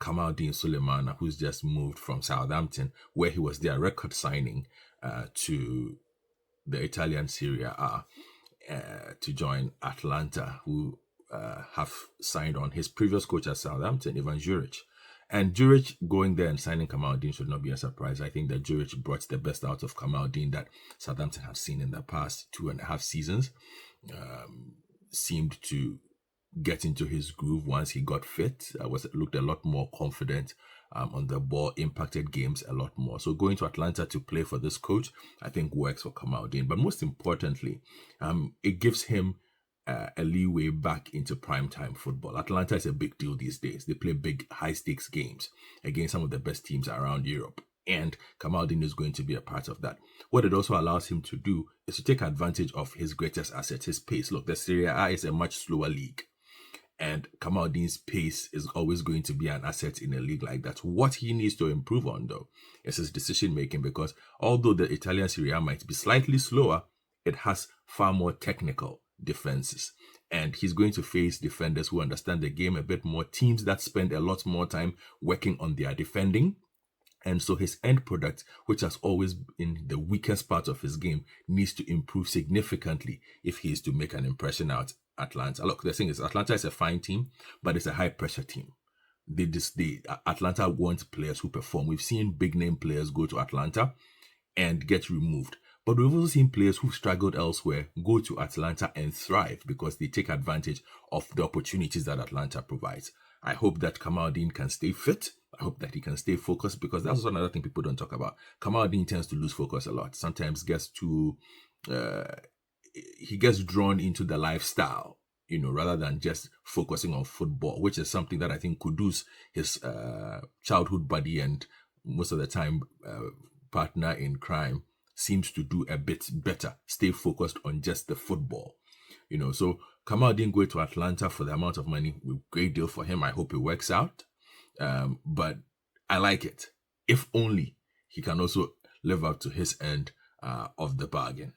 Kamaldeen Sulemana, who's just moved from Southampton, where he was their record signing, to the Italian Serie A, to join Atalanta, who have signed on his previous coach at Southampton, Ivan Juric. And Juric going there and signing Kamaldeen should not be a surprise. I think that Juric brought the best out of Kamaldeen that Southampton have seen in the past 2.5 seasons. Seemed to get into his groove once he got fit. Looked a lot more confident on the ball, impacted games a lot more. So going to Atlanta to play for this coach, I think works for Kamaldeen. But most importantly, it gives him a leeway back into primetime football. Atalanta is a big deal these days. They play big, high-stakes games against some of the best teams around Europe. And Kamaldeen is going to be a part of that. What it also allows him to do is to take advantage of his greatest asset, his pace. Look, the Serie A is a much slower league. And Kamaldeen's pace is always going to be an asset in a league like that. What he needs to improve on, though, is his decision-making, because although the Italian Serie A might be slightly slower, it has far more technical defenses. And he's going to face defenders who understand the game a bit more, teams that spend a lot more time working on their defending. And so his end product, which has always been the weakest part of his game, needs to improve significantly if he is to make an impression at Atlanta. Look, the thing is, Atlanta is a fine team, but it's a high-pressure team. Atlanta wants players who perform. We've seen big-name players go to Atlanta and get removed. But we've also seen players who struggled elsewhere go to Atlanta and thrive because they take advantage of the opportunities that Atlanta provides. I hope that Kamaldeen can stay fit. I hope that he can stay focused, because that's another thing people don't talk about. Kamaldeen tends to lose focus a lot. Sometimes he gets drawn into the lifestyle, rather than just focusing on football, which is something that I think Kudus, his childhood buddy and most of the time partner in crime, seems to do a bit better. Stay focused on just the football. So Kamaldeen going to Atlanta for the amount of money, great deal for him. I hope it works out. But I like it. If only he can also live up to his end of the bargain.